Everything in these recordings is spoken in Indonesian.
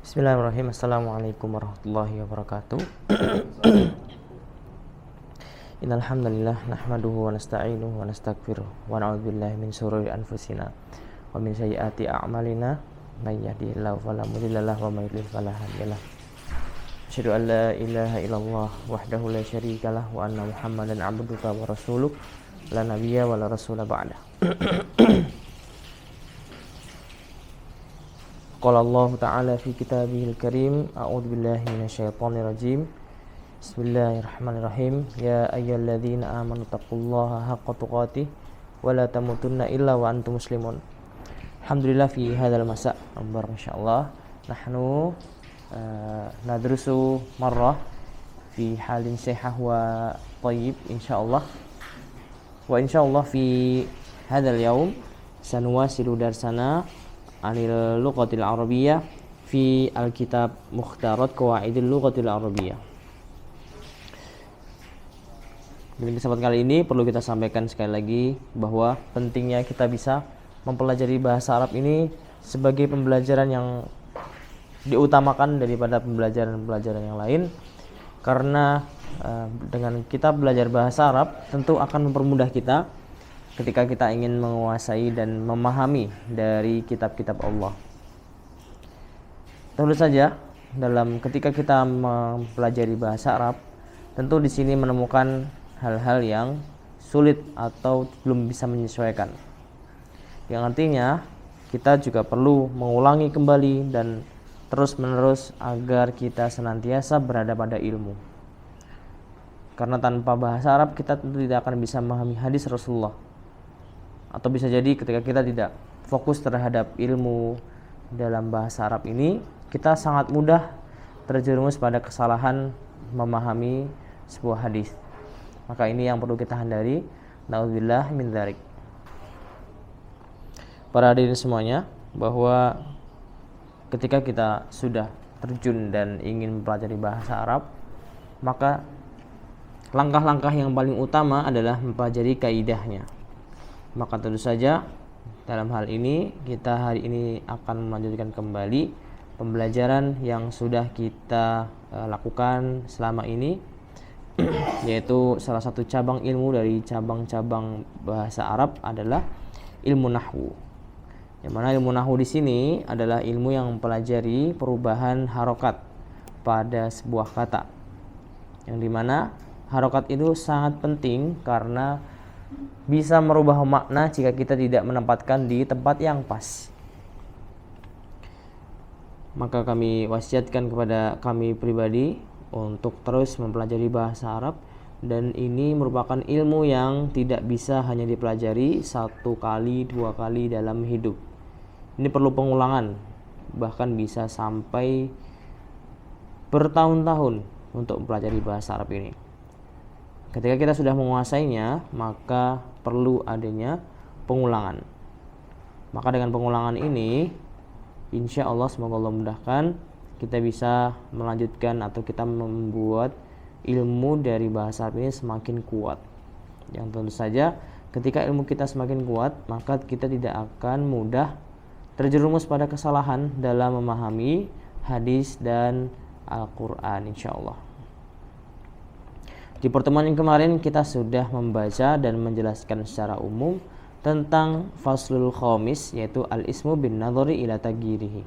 Bismillahirrahmanirrahim. Assalamualaikum warahmatullahi wabarakatuh. Innal hamdalillah nahmaduhu wa nasta'inuhu wa nastaghfiruh wa na'udzubillahi min shururi anfusina wa min sayyiati a'malina may yahdihillahu fala mudilla lahu wa may yudlil fala hadiyalah. Asyhadu an la ilaha illallah wahdahu la syarikalah wa anna Muhammadan 'abduhu wa rasuluh la nabiyya wa la rasula ba'da. Qala Allah Ta'ala fi kitabihil karim, a'udzu billahi minasyaitonir rajim. Bismillahirrahmanirrahim. Ya ayyuhalladzina amanu taqullaha haqqa tuqatih wa la tamutunna illa wa antum muslimun. Alhamdulillah fi hadzal masa' ambar masyaallah nahnu nadrusu marrah fi halin sihah wa thayyib insyaallah. Wa insyaallah fi hadzal yaum sanuwasilu darsana anil lughatil arabiyyah fi alkitab mukhtarat qawaidil lughatil arabiyyah. Di kesempatan kali ini perlu kita sampaikan sekali lagi bahwa pentingnya kita bisa mempelajari bahasa Arab ini sebagai pembelajaran yang diutamakan daripada pembelajaran-pembelajaran yang lain, karena dengan kita belajar bahasa Arab tentu akan mempermudah kita ketika kita ingin menguasai dan memahami dari kitab-kitab Allah. Tentu saja dalam ketika kita mempelajari bahasa Arab, tentu di sini menemukan hal-hal yang sulit atau belum bisa menyesuaikan. Yang artinya kita juga perlu mengulangi kembali dan terus-menerus agar kita senantiasa berada pada ilmu. Karena tanpa bahasa Arab kita tentu tidak akan bisa memahami hadis Rasulullah. Atau bisa jadi ketika kita tidak fokus terhadap ilmu dalam bahasa Arab ini, kita sangat mudah terjerumus pada kesalahan memahami sebuah hadis. Maka ini yang perlu kita hindari. Na'udzubillah min dzalik. Para hadirin semuanya, bahwa ketika kita sudah terjun dan ingin mempelajari bahasa Arab, maka langkah-langkah yang paling utama adalah mempelajari kaidahnya. Maka tentu saja dalam hal ini kita hari ini akan melanjutkan kembali pembelajaran yang sudah kita lakukan selama ini, yaitu salah satu cabang ilmu dari cabang-cabang bahasa Arab adalah ilmu nahwu. Yang mana ilmu nahwu di sini adalah ilmu yang mempelajari perubahan harokat pada sebuah kata, yang dimana harokat itu sangat penting karena bisa merubah makna jika kita tidak menempatkan di tempat yang pas. Maka kami wasiatkan kepada kami pribadi untuk terus mempelajari bahasa Arab, dan ini merupakan ilmu yang tidak bisa hanya dipelajari satu kali, dua kali dalam hidup. Ini perlu pengulangan, bahkan bisa sampai bertahun-tahun untuk mempelajari bahasa Arab ini. Ketika kita sudah menguasainya, maka perlu adanya pengulangan. Maka dengan pengulangan ini, insya Allah semoga Allah mudahkan, kita bisa melanjutkan atau kita membuat ilmu dari bahasa Arab ini semakin kuat. Yang tentu saja ketika ilmu kita semakin kuat, maka kita tidak akan mudah terjerumus pada kesalahan dalam memahami hadis dan Al-Quran insya Allah. Di pertemuan yang kemarin kita sudah membaca dan menjelaskan secara umum tentang faslul khamis, yaitu al-ismu bin nadhari ila taghyirihi,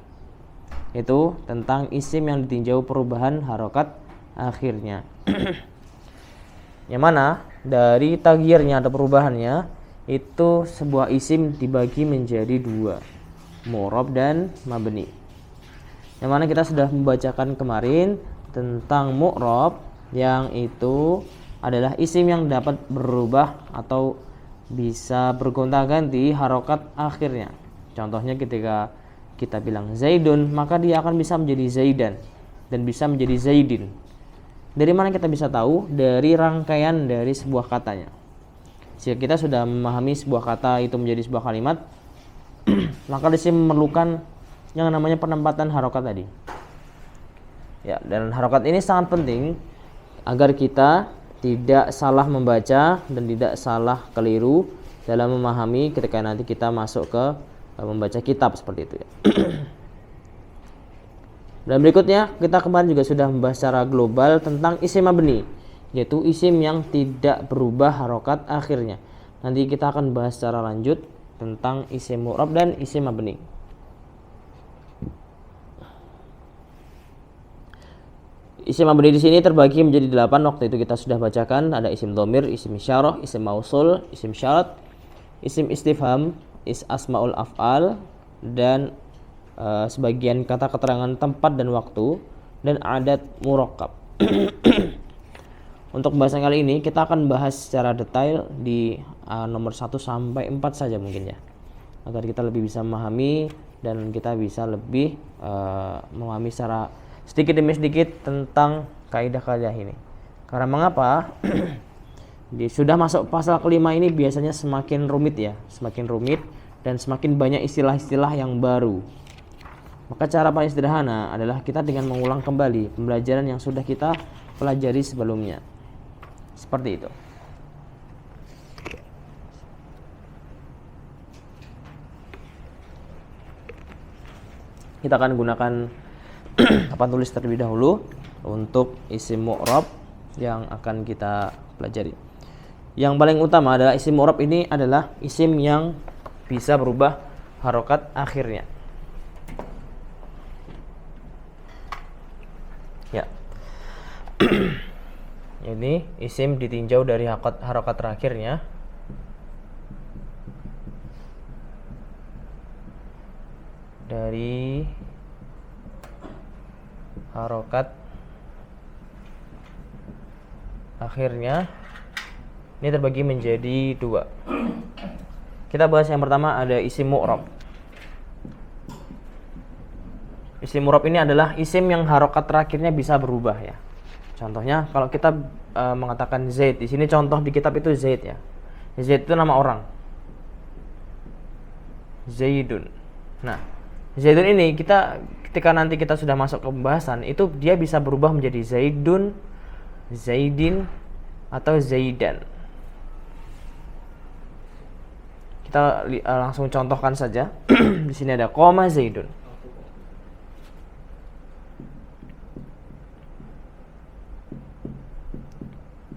yaitu tentang isim yang ditinjau perubahan harokat akhirnya. Yang mana dari taghyirnya atau perubahannya itu sebuah isim dibagi menjadi dua, mu'rab dan mabni. Yang mana kita sudah membacakan kemarin tentang mu'rab, yang itu adalah isim yang dapat berubah atau bisa bergonta-ganti harokat akhirnya. Contohnya ketika kita bilang Zaidun, maka dia akan bisa menjadi Zaidan dan bisa menjadi Zaidin. Dari mana kita bisa tahu? Dari rangkaian dari sebuah katanya. Jika kita sudah memahami sebuah kata itu menjadi sebuah kalimat, maka di sini memerlukan yang namanya penempatan harokat tadi. Ya, dan harokat ini sangat penting agar kita tidak salah membaca dan tidak salah keliru dalam memahami ketika nanti kita masuk ke membaca kitab seperti itu ya. Dan berikutnya kita kemarin juga sudah membahas secara global tentang isim mabni, yaitu isim yang tidak berubah harokat akhirnya. Nanti kita akan bahas secara lanjut tentang isim mu'rab dan isim mabni. Isim mabni di sini terbagi menjadi 8. Waktu itu kita sudah bacakan, ada isim dhamir, isim isyarah, isim mausul, isim syarat, isim istifham, asmaul af'al, dan sebagian kata keterangan tempat dan waktu, dan adat murakkab. Untuk pembahasan kali ini kita akan bahas secara detail di nomor 1 sampai 4 saja mungkin ya, agar kita lebih bisa memahami dan kita bisa lebih memahami secara sedikit demi sedikit tentang kaidah-kaidah ini. Karena mengapa? Sudah masuk pasal kelima ini biasanya semakin rumit ya, semakin rumit dan semakin banyak istilah-istilah yang baru. Maka cara paling sederhana adalah kita dengan mengulang kembali pembelajaran yang sudah kita pelajari sebelumnya. Seperti itu. Kita akan gunakan papan tulis terlebih dahulu untuk isim mu'rab yang akan kita pelajari. Yang paling utama adalah isim mu'rab ini adalah isim yang bisa berubah harokat akhirnya. Ya. Ini isim ditinjau dari harokat terakhirnya. Dari harokat akhirnya ini terbagi menjadi 2. Kita bahas yang pertama, ada isim mu'rab. Isim mu'rab ini adalah isim yang harokat terakhirnya bisa berubah ya. Contohnya kalau kita mengatakan Zaid, di sini contoh di kitab itu Zaid ya. Zaid itu nama orang. Zaidun. Nah, Zaidun ini ketika nanti kita sudah masuk ke pembahasan itu dia bisa berubah menjadi Zaidun, Zaidin, atau Zaidan. Kita langsung contohkan saja. Di sini ada koma Zaidun.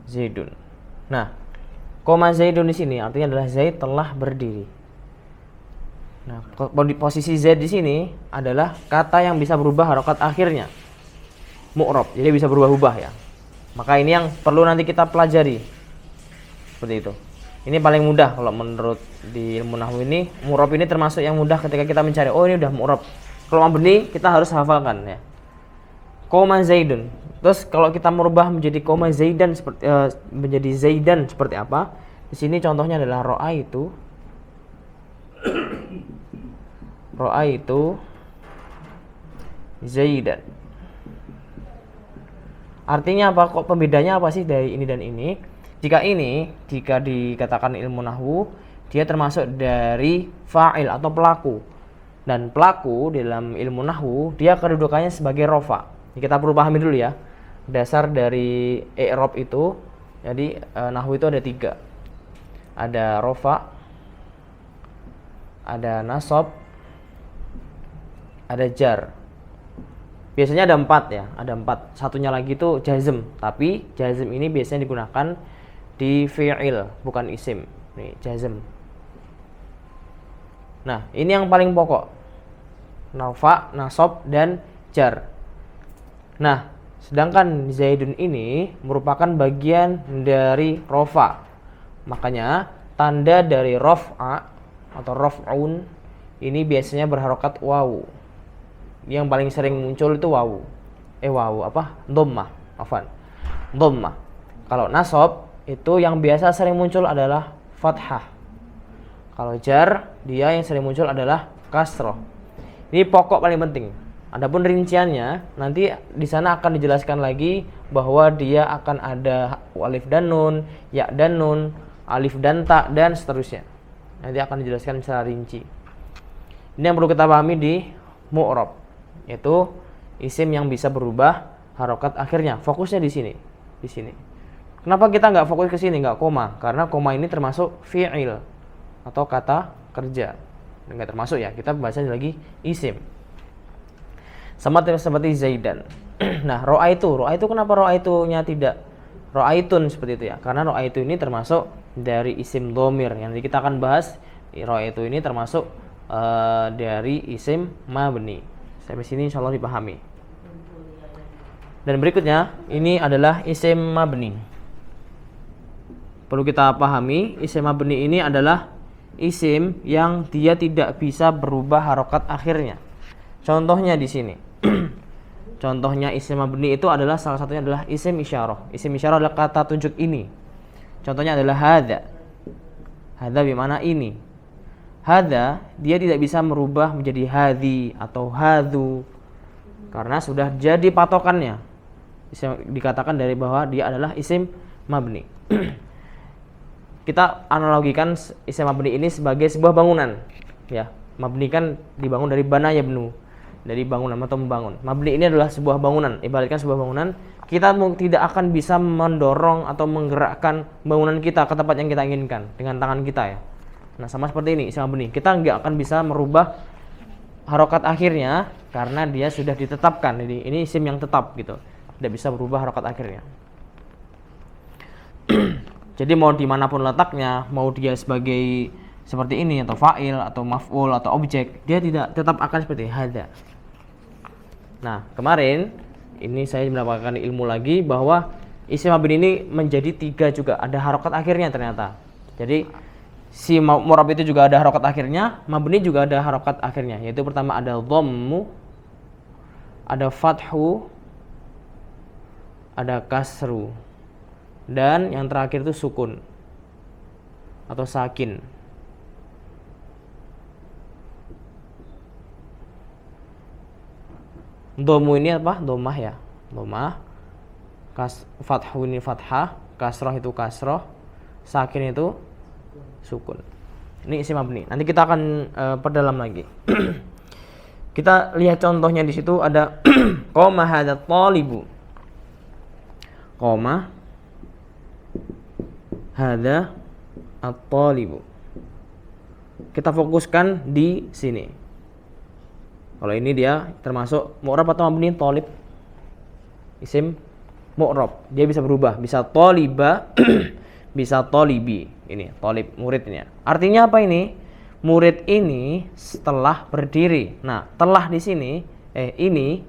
Zaidun. Nah, koma Zaidun di sini artinya adalah Zaid telah berdiri. Nah, posisi Zaid di sini adalah kata yang bisa berubah harokat akhirnya, mu'rab. Jadi bisa berubah-ubah ya. Maka ini yang perlu nanti kita pelajari. Seperti itu. Ini paling mudah kalau menurut di ilmu nahwu ini, mu'rab ini termasuk yang mudah ketika kita mencari. Oh, ini udah mu'rab. Kalau mabni kita harus hafalkan ya. Koma Zaidun. Terus kalau kita merubah menjadi koma Zaidan seperti menjadi Zaidan seperti apa? Di sini contohnya adalah ro'a itu Zaidan. Artinya apa? Kok pembedanya apa sih dari ini dan ini? Jika dikatakan ilmu nahwu, dia termasuk dari fa'il atau pelaku. Dan pelaku dalam ilmu nahwu dia kedudukannya sebagai rofa. Kita perlu pahami dulu ya. Dasar dari i'rab itu, jadi nahwu itu ada 3. Ada rofa, ada nasab, ada jar. Biasanya ada 4 ya, ada 4. Satunya lagi itu jazm, tapi jazm ini biasanya digunakan di fi'il, bukan isim. Nih, jazm. Nah, ini yang paling pokok. Rofa, nasab, dan jar. Nah, sedangkan Zaidun ini merupakan bagian dari rofa. Makanya tanda dari rof'a atau rof'un ini biasanya berharokat wawu. Yang paling sering muncul itu wawu. Dhammah. Dhammah. Kalau nasab itu yang biasa sering muncul adalah fathah. Kalau jar dia yang sering muncul adalah kasroh. Ini pokok paling penting. Adapun rinciannya nanti di sana akan dijelaskan lagi bahwa dia akan ada alif dan nun, ya dan nun, alif dan ta, dan seterusnya. Nanti akan dijelaskan secara rinci. Ini yang perlu kita pahami di mu'rab, yaitu isim yang bisa berubah harokat akhirnya. Fokusnya di sini. Kenapa kita nggak fokus ke sini, nggak koma? Karena koma ini termasuk fi'il atau kata kerja. Nggak termasuk ya. Kita bahasanya lagi isim. Sama seperti Zaidan. Nah, ro'aitu kenapa ro'aitunya tidak ro'aitun seperti itu ya? Karena ro'aitu ini termasuk dari isim dhamir. Yang nanti kita akan bahas, ro'aitu ini termasuk dari isim mabni. Sampai sini insyaallah dipahami. Dan berikutnya ini adalah isim mabni. Perlu kita pahami, isim mabni ini adalah isim yang dia tidak bisa berubah harokat akhirnya. Contohnya di sini. Contohnya isim mabni itu adalah salah satunya adalah isim isyarah. Isim isyarah adalah kata tunjuk ini. Contohnya adalah hadza. Hadza bermakna ini. Hadza dia tidak bisa merubah menjadi hadzi atau hadzu karena sudah jadi patokannya. Dikatakan dari bahwa dia adalah isim mabni. Kita analogikan isim mabni ini sebagai sebuah bangunan. Ya, mabni kan dibangun dari bana yabnu, dari bangunan atau membangun. Mabni ini adalah sebuah bangunan. Ibaratkan sebuah bangunan, kita tidak akan bisa mendorong atau menggerakkan bangunan kita ke tempat yang kita inginkan dengan tangan kita ya. Nah, sama seperti ini isim mabni. Kita nggak akan bisa merubah harokat akhirnya karena dia sudah ditetapkan. Jadi ini isim yang tetap gitu. Tidak bisa berubah harokat akhirnya. Jadi mau dimanapun letaknya, mau dia sebagai seperti ini atau fa'il atau maf'ul atau objek, dia tidak tetap akan seperti hadza. Nah, kemarin ini saya mendapatkan ilmu lagi bahwa isim mabni ini menjadi 3 juga, ada harokat akhirnya ternyata. Jadi si mu'rab itu juga ada harokat akhirnya, mabni juga ada harokat akhirnya, yaitu pertama ada dhammu, ada fathu, ada kasru, dan yang terakhir itu sukun atau sakin. Dhammu ini apa? Dhammah ya, dhammah. Fathu ini fathah, kasroh itu kasroh, sakin itu sukun. Ini isim mabni. Nanti kita akan perdalam lagi. Kita lihat contohnya di situ ada qoma hadzal thalibu. Qoma hadza at-talibu. Kita fokuskan di sini. Kalau ini dia termasuk mu'rab atau mabni thalib. Isim mu'rab. Dia bisa berubah, bisa thaliba, bisa thalibi. Ini thalib muridnya. Artinya apa ini? Murid ini setelah berdiri. Nah, telah di sini ini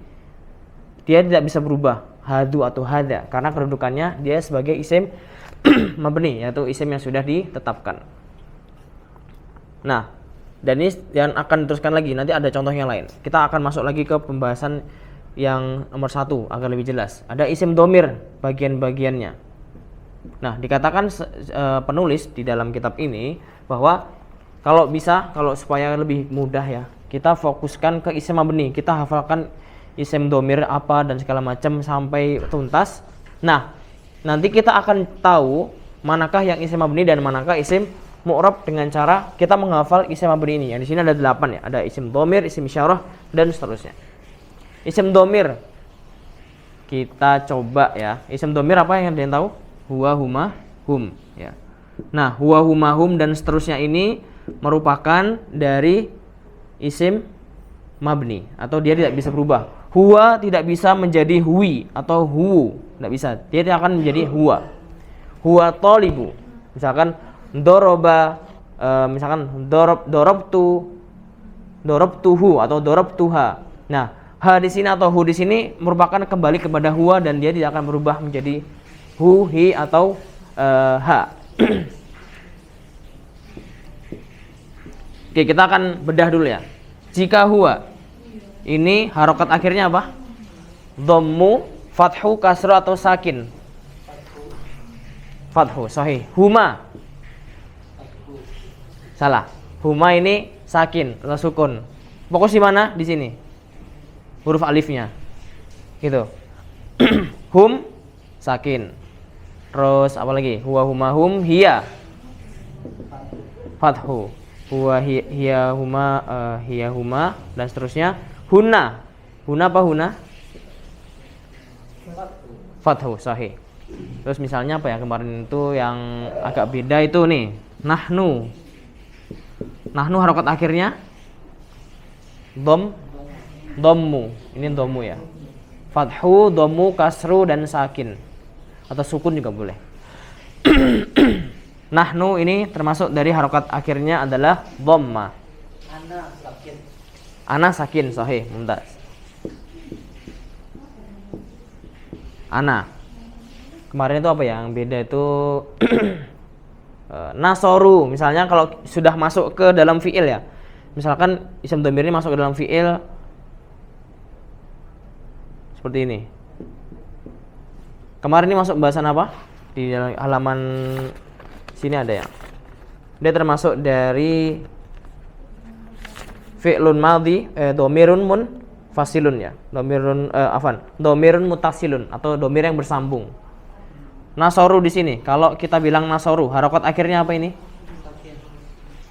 dia tidak bisa berubah hadu atau hadza karena kedudukannya dia sebagai isim mabni, yaitu isim yang sudah ditetapkan. Nah, dan ini yang akan diteruskan lagi, nanti ada contoh yang lain. Kita akan masuk lagi ke pembahasan yang nomor 1 agar lebih jelas. Ada isim dhamir bagian-bagiannya. Nah, dikatakan penulis di dalam kitab ini bahwa kalau supaya lebih mudah ya, kita fokuskan ke isim mabni, kita hafalkan isim dhamir apa dan segala macam sampai tuntas. Nah, nanti kita akan tahu manakah yang isim mabni dan manakah isim mu'rab dengan cara kita menghafal isim mabni ini. Yang di sini ada 8 ya, ada isim dhamir, isim isyarah dan seterusnya. Isim dhamir kita coba ya. Isim dhamir apa yang kalian tahu? Huwa, huma, hum ya. Nah, huwa, huma, hum dan seterusnya ini merupakan dari isim mabni atau dia tidak bisa berubah. Huwa tidak bisa menjadi huwi atau huwu, tidak bisa. Dia tidak akan menjadi huwa. Huwa thalibu. Misalkan doroba, misalkan dorobtuhu atau dorobtuha. Nah, ha di sini atau hu di sini merupakan kembali kepada huwa dan dia tidak akan berubah menjadi hu, hi atau ha. Oke, kita akan bedah dulu ya. Jika huwa ini harokat akhirnya apa? Dhammu, fathu, kasru atau sakin? Fathu, sahih. Huma. Salah. Huma ini sakin atau sukun. Fokus di mana? Di sini. Huruf alifnya. Gitu. Hum sakin. Terus apa lagi? Huwa, huma, hum, hiya. Fathu. Huwa, hiya, huma dan seterusnya. Huna. Huna apa huna? Fathu, sahih. Terus misalnya apa ya kemarin itu yang agak beda itu nih. Nahnu. Nahnu harokat akhirnya dhammu. Ini dhammu ya. Fathu, dhammu, kasru dan sakin. Atau sukun juga boleh. Nahnu ini termasuk dari harokat akhirnya adalah dhamma. Ana sakin, sahih, mumtaz. Ana. Kemarin itu apa ya? Yang beda itu nasoru. Misalnya kalau sudah masuk ke dalam fiil ya. Misalkan isim dhamir ini masuk ke dalam fiil seperti ini. Kemarin ini masuk bahasan apa? Di halaman sini ada ya. Dia termasuk dari fi'lun madhi, dhamirun munfasilun ya. Dhamirun mutasilun atau dhamir yang bersambung. Nasoru di sini. Kalau kita bilang nasoru, harokat akhirnya apa ini?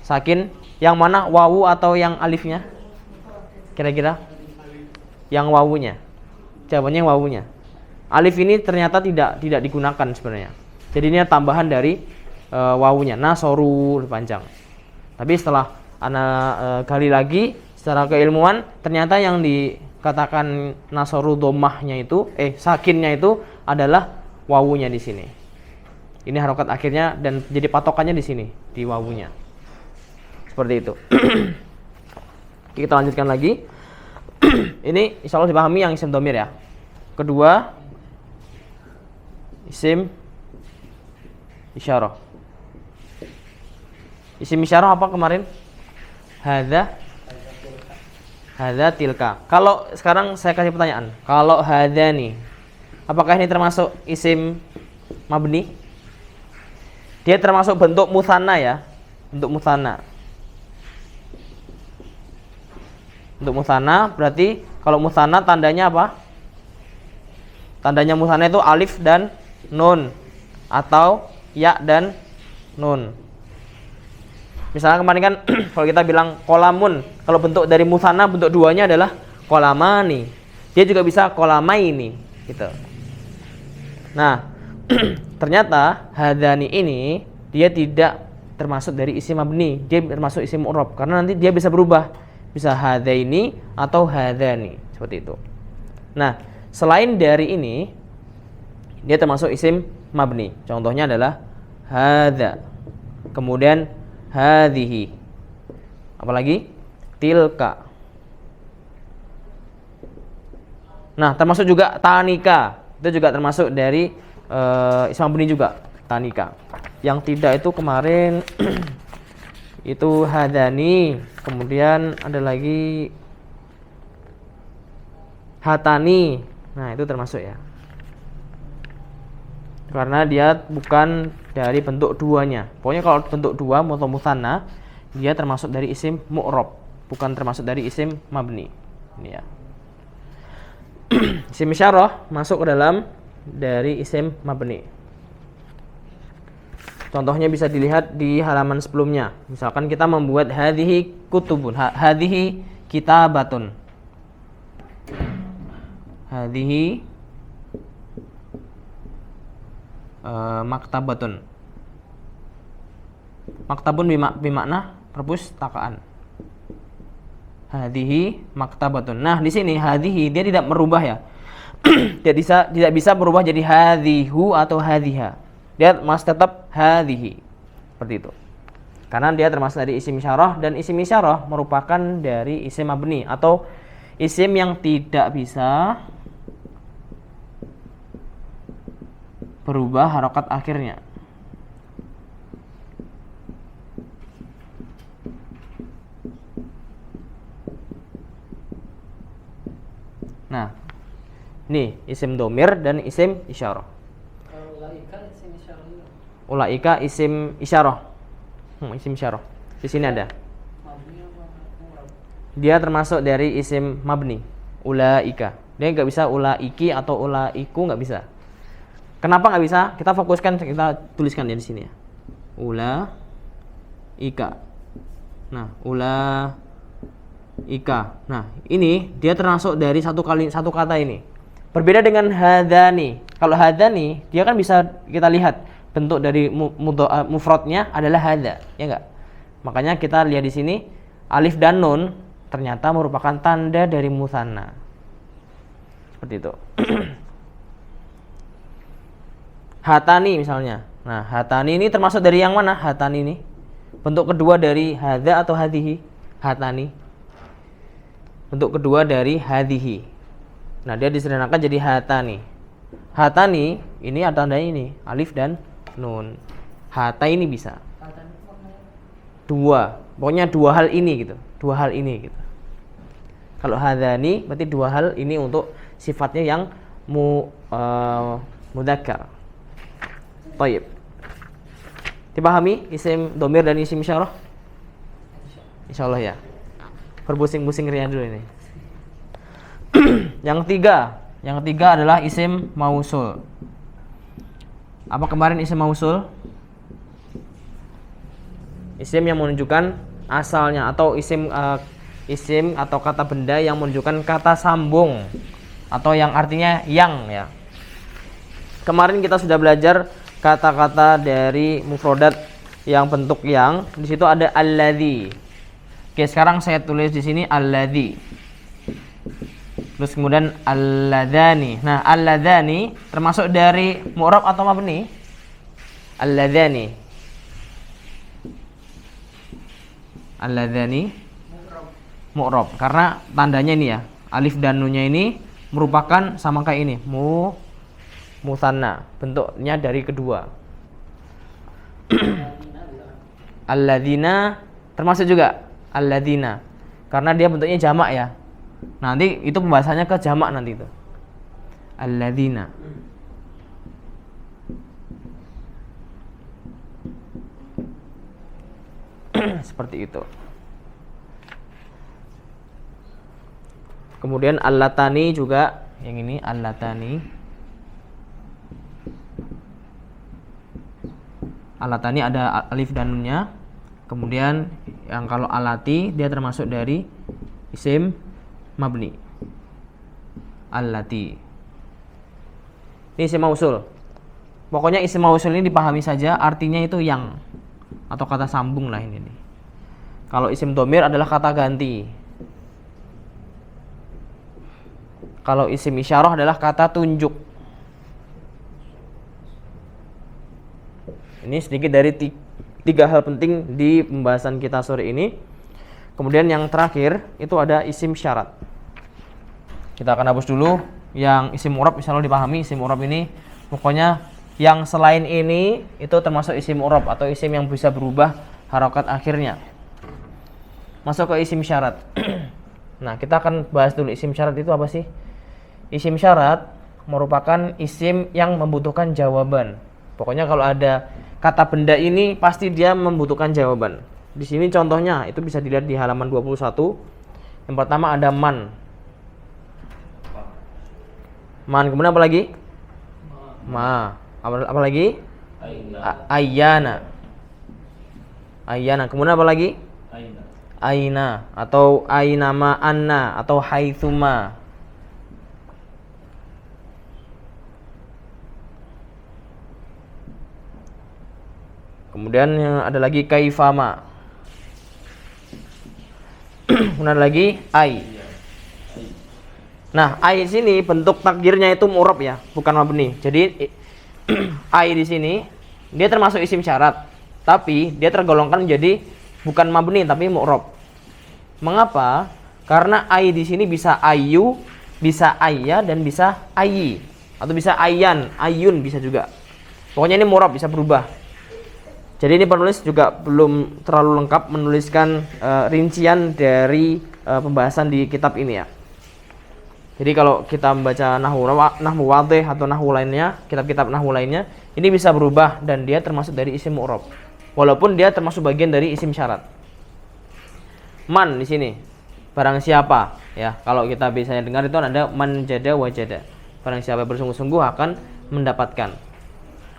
Sakin. Yang mana, wawu atau yang alifnya? Kira-kira? Yang wawunya. Jawabannya wawunya. Alif ini ternyata tidak digunakan sebenarnya. Jadi ini tambahan dari wawunya. Nasoru panjang. Tapi setelah gali lagi secara keilmuan, ternyata yang dikatakan nasoru dhammahnya itu sakinnya itu adalah wawunya di sini. Ini harokat akhirnya dan jadi patokannya di sini, di wawunya. Seperti itu. Kita lanjutkan lagi. Ini insya Allah dipahami yang isim dhamir ya. Kedua, isim isyarah. Isim isyarah apa kemarin? Hadza tilka. Kalau sekarang saya kasih pertanyaan. Kalau hadza nih, apakah ini termasuk isim mabni? Dia termasuk bentuk mutsanna ya. Bentuk mutsanna. Untuk mutsanna berarti kalau mutsanna tandanya apa? Tandanya mutsanna itu alif dan nun atau ya dan nun. Misalnya kemarin kan kalau kita bilang kolamun, kalau bentuk dari mutsanna bentuk duanya adalah kolamani. Dia juga bisa kolamaini gitu. Nah, ternyata hadani ini dia tidak termasuk dari isim mabni, dia termasuk isim mu'rab karena nanti dia bisa berubah. Bisa hadaini atau hadani, seperti itu. Nah, selain dari ini dia termasuk isim mabni. Contohnya adalah hadza. Kemudian hadhihi. Apalagi tilka. Nah, termasuk juga tanika. Itu juga termasuk dari isim mabni juga, tanika. Yang tidak itu kemarin itu hadani, kemudian ada lagi hatani. Nah, itu termasuk ya. Karena dia bukan dari bentuk duanya. Pokoknya kalau bentuk dua atau mutsanna, dia termasuk dari isim mu'rab, bukan termasuk dari isim mabni. Ini ya. Isim isyarah masuk ke dalam dari isim mabni. Contohnya bisa dilihat di halaman sebelumnya. Misalkan kita membuat hadhihi kutubun, hadhihi kitabatun. Hadhihi maktabatun. Maktabun bimakna perpustakaan. Hadhihi maktabatun. Nah, di sini hadhihi dia tidak merubah ya. Dia tidak bisa berubah jadi hadhihu atau hadhiha. Dia masih tetap hadhihi. Seperti itu. Karena dia termasuk dari isim isyarah dan isim isyarah merupakan dari isim mabni atau isim yang tidak bisa berubah harokat akhirnya. Nah, ini isim domir dan isim isyarah. Ulaika isim isyarah. Isim isyarah. Di sini ada. Dia termasuk dari isim mabni. Ulaika. Dia nggak bisa ulaiki atau ulaiku, nggak bisa. Kenapa nggak bisa? Kita fokuskan, kita tuliskan ya di sini ya. Ulaika. Nah, ulaika. Nah, ini dia termasuk dari satu kata ini. Berbeda dengan hadani. Kalau hadani, dia kan bisa kita lihat bentuk dari mufradnya adalah hadza, ya enggak? Makanya kita lihat di sini alif dan nun ternyata merupakan tanda dari musanna. Seperti itu. Hatani misalnya. Nah, hatani ini termasuk dari yang mana? Hatani ini bentuk kedua dari hadza atau hadhihi? Hatani. Bentuk kedua dari hadhihi. Nah, dia disederhanakan jadi hatani. Hatani ini ada tanda ini, alif dan nun. Hata ini bisa. Dua. Pokoknya dua hal ini gitu. Dua hal ini gitu. Kalau hadzani berarti dua hal ini untuk sifatnya yang mudzakkar. Baik. Dipahami isim domir dan isim isyarah? Insyaallah ya. Berbusing-busing rian dulu ini. Yang ketiga adalah isim mausul. Apa kemarin isim mausul? Isim yang menunjukkan asalnya atau isim atau kata benda yang menunjukkan kata sambung atau yang artinya yang ya. Kemarin kita sudah belajar kata-kata dari mufradat yang bentuk yang. Di situ ada alladzi. Oke, sekarang saya tulis di sini alladzi. Terus kemudian alladzani. Nah, alladzani termasuk dari mu'rab atau mabni? Alladzani. Alladzani mu'rab karena tandanya ini ya. Alif dan nunnya ini merupakan sama kayak ini. Musanna, bentuknya dari kedua. Alladzina termasuk juga alladzina karena dia bentuknya jamak ya. Nanti itu pembahasannya ke jamak nanti itu. Alladzina. Seperti itu. Kemudian allatani juga yang ini allatani. Alatani ada alif dan nunnya. Kemudian yang kalau alati dia termasuk dari isim mabni. Allati. Ini isim mausul. Pokoknya isim mausul ini dipahami saja artinya itu yang atau kata sambung lah ini nih. Kalau isim domir adalah kata ganti. Kalau isim isyarah adalah kata tunjuk. Ini sedikit dari tiga hal penting di pembahasan kita sore ini. Kemudian yang terakhir itu ada isim syarat. Kita akan hapus dulu yang isim mu'rab, insyaallah dipahami. Isim mu'rab ini pokoknya yang selain ini itu termasuk isim mu'rab atau isim yang bisa berubah harokat akhirnya. Masuk ke isim syarat. Nah, kita akan bahas dulu isim syarat itu apa sih? Isim syarat merupakan isim yang membutuhkan jawaban. Pokoknya kalau ada kata benda ini pasti dia membutuhkan jawaban. Di sini contohnya itu bisa dilihat di halaman 21. Yang pertama ada man. Man, kemudian apa lagi? Ma. Apa lagi? Ayyana. Ayyana. Kemudian apa lagi? Aina atau ainama anna atau haitsuma. Kemudian ada lagi kaifama. Kemudian lagi ai. Nah, ai di sini bentuk takdirnya itu mu'rab ya, bukan mabni. Jadi ai di sini dia termasuk isim syarat, tapi dia tergolongkan menjadi bukan mabni tapi mu'rab. Mengapa? Karena ai di sini bisa ayu, bisa ayya dan bisa ayyi atau bisa ayyan, ayun bisa juga. Pokoknya ini mu'rab, bisa berubah. Jadi ini penulis juga belum terlalu lengkap menuliskan rincian dari pembahasan di kitab ini ya. Jadi kalau kita membaca nahwu wadhih atau nahwu lainnya, kitab-kitab nahwu lainnya, ini bisa berubah dan dia termasuk dari isim mu'rab. Walaupun dia termasuk bagian dari isim syarat. Man di sini barang siapa ya. Kalau kita biasanya dengar itu ada man jada wajada. Barang siapa bersungguh-sungguh akan mendapatkan.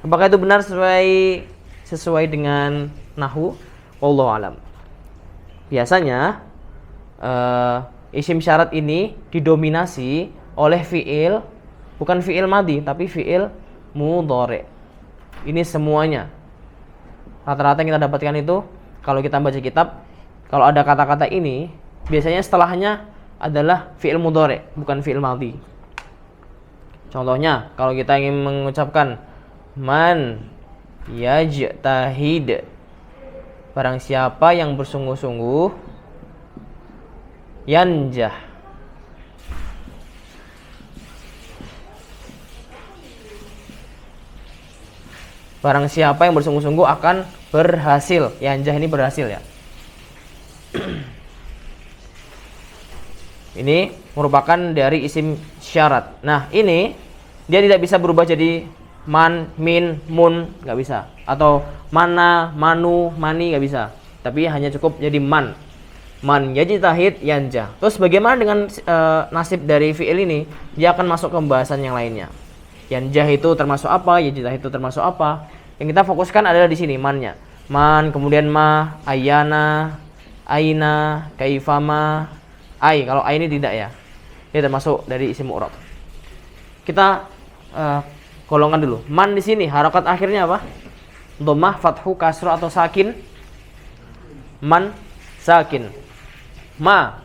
Apakah itu benar sesuai dengan nahwu? Wallahu alam. Biasanya isim syarat ini didominasi oleh fiil, bukan fiil madhi tapi fiil mudhari. Ini semuanya. Rata-rata yang kita dapatkan itu kalau kita baca kitab, kalau ada kata-kata ini biasanya setelahnya adalah fi'il mudhari, bukan fi'il madhi. Contohnya, kalau kita ingin mengucapkan man yajtahid, barang siapa yang bersungguh-sungguh, yanjah, barang siapa yang bersungguh-sungguh akan berhasil. Yanjah ini berhasil ya. Ini merupakan dari isim syarat. Nah, ini dia tidak bisa berubah jadi man, min, mun, nggak bisa. Atau mana, manu, mani, nggak bisa. Tapi hanya cukup jadi man. Man yajtahid yanjah. Terus bagaimana dengan nasib dari fi'il ini? Dia akan masuk ke pembahasan yang lainnya. Yanjah itu termasuk apa? Yajtahid itu termasuk apa? Yang kita fokuskan adalah di sini mannya. Man, kemudian ma, ayana, aina, kaifama, ai. Kalau ai ini tidak ya. Ini termasuk dari isim mu'rab. Kita golongkan dulu. Man di sini harokat akhirnya apa? Dhammah, fathu, kasrah atau sakin? Man sakin. Ma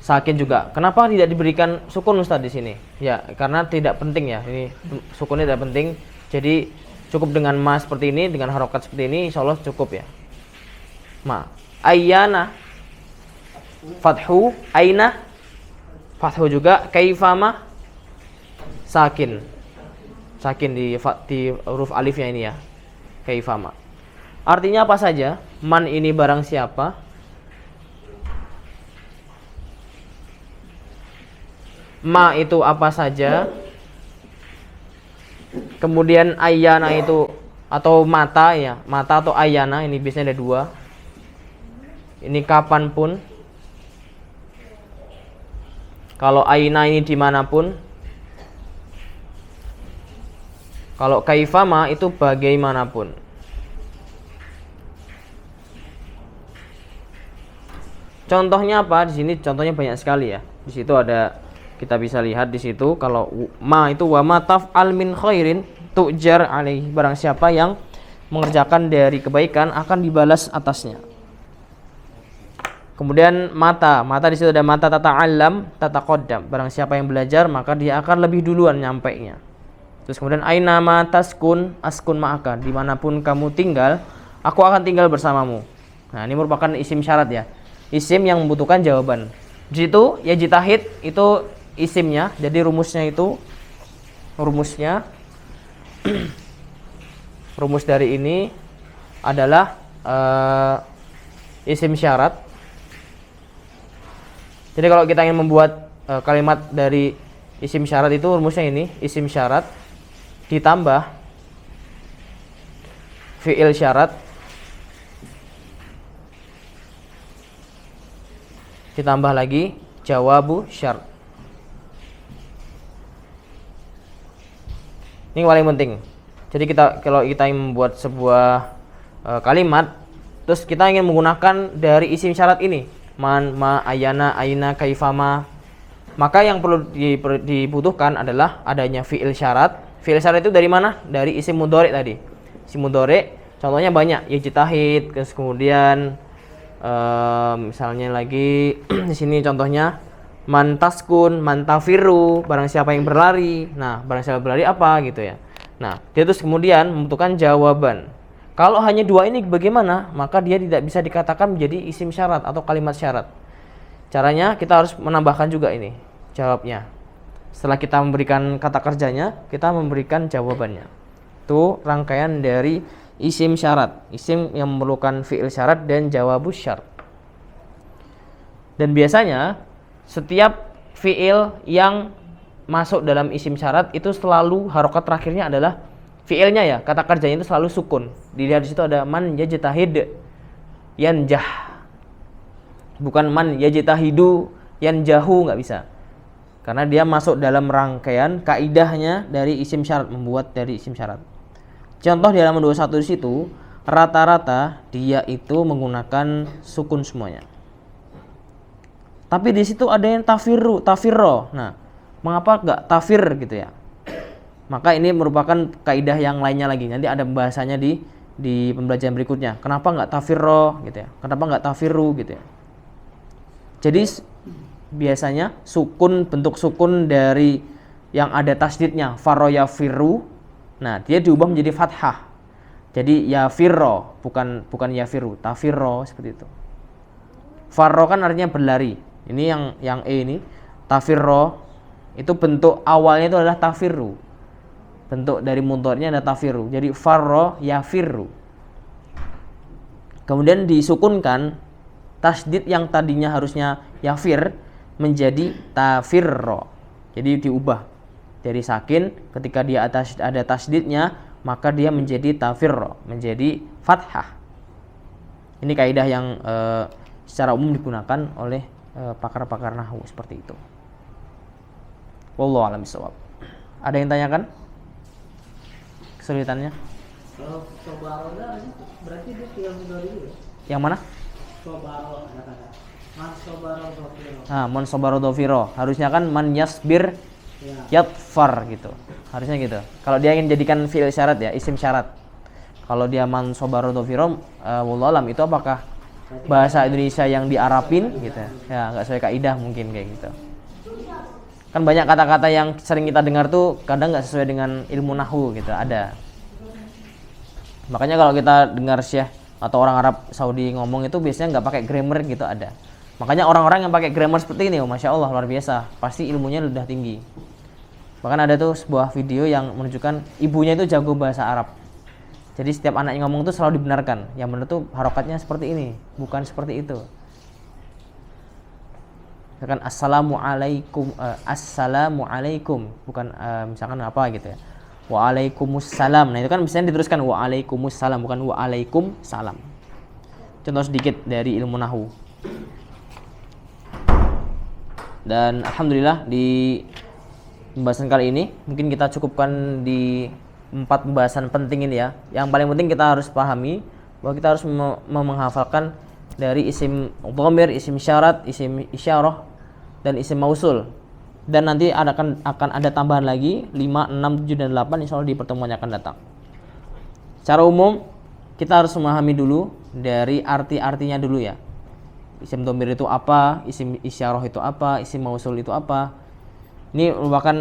sakin juga. Kenapa tidak diberikan sukun Ustaz di sini? Ya, karena tidak penting ya. Ini sukunnya tidak penting. Jadi cukup dengan ma seperti ini, dengan harokat seperti ini, insyaallah cukup ya. Ma. Ayyana fathu, aina fathu juga, kaifama sakin. Sakin di huruf alifnya ini ya. Kaifama. Artinya apa saja? Man ini barang siapa? Ma itu apa saja? Kemudian ayana itu atau mata ya, mata atau ayana ini biasanya ada dua. Ini kapanpun. Kalau aina ini dimanapun. Kalau kaifama itu bagaimanapun. Contohnya apa? Di sini contohnya banyak sekali ya. Di situ ada, kita bisa lihat di situ kalau ma itu wa ma taf'al min khairin tu'jar alaihi, barang siapa yang mengerjakan dari kebaikan akan dibalas atasnya. Kemudian mata di situ ada mata tata'allam tataqaddam, barang siapa yang belajar maka dia akan lebih duluan nyampainya. Terus kemudian aina ma taskun askun ma'aka, dimanapun kamu tinggal aku akan tinggal bersamamu. Nah, ini merupakan isim syarat ya, isim yang membutuhkan jawaban. Di situ yajtahid itu isimnya, jadi rumusnya rumus dari ini adalah isim syarat. Jadi kalau kita ingin membuat kalimat dari isim syarat itu rumusnya ini, isim syarat ditambah fi'il syarat ditambah lagi jawabu syarat. Ini paling penting. Jadi kalau kita ingin membuat sebuah kalimat, terus kita ingin menggunakan dari isim syarat ini, man, ma, ayana, aina, kaifama, maka yang perlu dibutuhkan adalah adanya fi'il syarat. Fi'il syarat itu dari mana? Dari isim mudhari tadi. Isim mudhari contohnya banyak, yajtahid, terus kemudian misalnya lagi di sini contohnya man taskun, man tafiru, barang siapa yang berlari. Nah, barang siapa berlari apa gitu ya. Nah, dia terus kemudian membutuhkan jawaban. Kalau hanya dua ini bagaimana? Maka dia tidak bisa dikatakan menjadi isim syarat atau kalimat syarat. Caranya kita harus menambahkan juga ini jawabnya. Setelah kita memberikan kata kerjanya, kita memberikan jawabannya. Itu rangkaian dari isim syarat, isim yang memerlukan fi'il syarat dan jawabus syarat. Dan biasanya setiap fi'il yang masuk dalam isim syarat itu selalu harokat terakhirnya adalah fi'ilnya ya, kata kerjanya itu selalu sukun. Dilihat di situ ada man yajtahid yanjah, bukan man yajtahidu yanjahu, nggak bisa, karena dia masuk dalam rangkaian kaidahnya dari isim syarat, membuat dari isim syarat. Contoh di halaman 21 di situ rata-rata dia itu menggunakan sukun semuanya. Tapi di situ ada yang tafirro. Nah, mengapa enggak tafir gitu ya? Maka ini merupakan kaidah yang lainnya lagi. Nanti ada pembahasannya di pembelajaran berikutnya. Kenapa enggak tafirro gitu ya? Kenapa enggak tafiru gitu ya? Jadi biasanya sukun, bentuk sukun dari yang ada tasdidnya farro yafiru, nah dia diubah menjadi fathah. Jadi yafirro, bukan yafiru, tafirro, seperti itu. Farro kan artinya berlari. Ini yang e ini tafirro, itu bentuk awalnya itu adalah tafiru. Bentuk dari mudhari'nya ada tafiru. Jadi farro yafiru. Kemudian disukunkan, tasdid yang tadinya harusnya yafir menjadi tafirro. Jadi diubah dari sakin, ketika dia ada tasdidnya maka dia menjadi tafirro, menjadi fathah. Ini kaidah yang secara umum digunakan oleh pakar-pakar nahwu seperti itu. Wallahu a'lam bishawab. Ada yang tanyakan kesulitannya? Kalau sobaro berarti dia tinggal mudhari dulu ya? Yang mana? Sobaro kata-kata. Man sobaro dhofiro. Nah, man sobaro dhofiro. Harusnya kan man yasbir yadfar gitu. Harusnya gitu. Kalau dia ingin jadikan fi'il syarat ya, isim syarat. Kalau dia man sobaro dhofiro, wallahu alam, itu apakah bahasa Indonesia yang diarapin gitu ya, nggak sesuai kaidah mungkin kayak gitu. Kan banyak kata-kata yang sering kita dengar tuh kadang nggak sesuai dengan ilmu nahwu gitu, ada. Makanya kalau kita dengar syekh atau orang Arab Saudi ngomong itu biasanya nggak pakai grammar gitu, ada. Makanya orang-orang yang pakai grammar seperti ini, masya Allah luar biasa, pasti ilmunya udah tinggi. Bahkan ada tuh sebuah video yang menunjukkan ibunya itu jago bahasa Arab. Jadi setiap anaknya ngomong tuh selalu dibenarkan. Yang benar tuh harokatnya seperti ini, bukan seperti itu. Misalkan assalamualaikum, bukan misalkan apa gitu ya. Waalaikumsalam. Nah itu kan biasanya diteruskan waalaikumsalam, bukan waalaikumsalam. Contoh sedikit dari ilmu nahwu. Dan alhamdulillah di pembahasan kali ini mungkin kita cukupkan di 4 pembahasan penting ini ya. Yang paling penting kita harus pahami bahwa kita harus menghafalkan dari isim dhamir, isim syarat, isim isyarah, dan isim mausul. Dan nanti akan ada tambahan lagi 5, 6, 7, dan 8 insyaallah di pertemuan yang akan datang. Secara umum kita harus memahami dulu dari arti-artinya dulu ya. Isim dhamir itu apa, isim isyarah itu apa, isim mausul itu apa. Ini merupakan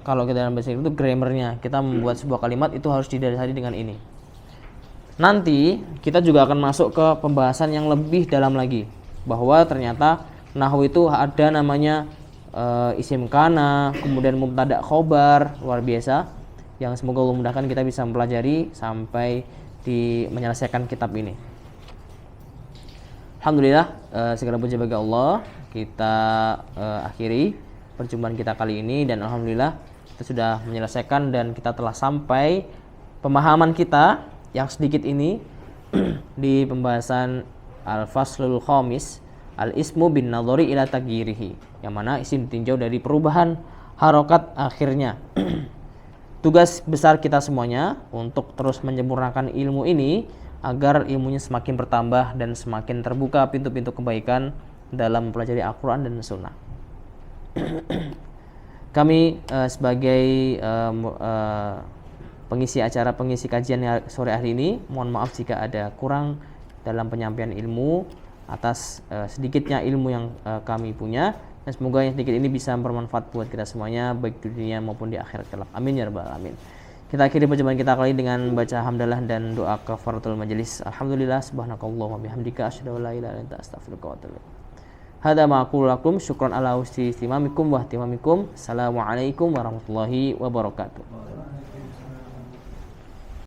kalau kita dalam bahasa Inggris itu grammarnya. Kita membuat sebuah kalimat itu harus didasari dengan ini. Nanti kita juga akan masuk ke pembahasan yang lebih dalam lagi, bahwa ternyata nahwu itu ada namanya isim kana, kemudian mubtada khobar, luar biasa. Yang semoga Allah mudahkan kita bisa mempelajari sampai menyelesaikan kitab ini. Alhamdulillah, segala puji bagi Allah. Kita akhiri perjumpaan kita kali ini, dan alhamdulillah kita sudah menyelesaikan dan kita telah sampai pemahaman kita yang sedikit ini di pembahasan al-faslul khamis, al-ismu bin nadhari ila tagyirihi, yang mana isim ditinjau dari perubahan harokat akhirnya. Tugas besar kita semuanya untuk terus menyempurnakan ilmu ini agar ilmunya semakin bertambah dan semakin terbuka pintu-pintu kebaikan dalam mempelajari Al-Quran dan Sunnah. Kami sebagai pengisi acara, pengisi kajian sore hari ini, mohon maaf jika ada kurang dalam penyampaian ilmu atas sedikitnya ilmu yang kami punya, dan semoga yang sedikit ini bisa bermanfaat buat kita semuanya baik di dunia maupun di akhirat kelak. Amin ya rabbal alamin. Kita akhiri perjumpaan kita kali dengan baca hamdalah dan doa kafaratul majelis. Alhamdulillah, subhanakallahumma bihamdika asyhadu an la ilaha illa anta astaghfiruka wa atubu ilaik. Hada ma aqulu lakum, syukran ala husni istimamikum wa ihtimamikum. Assalamualaikum warahmatullahi wabarakatuh.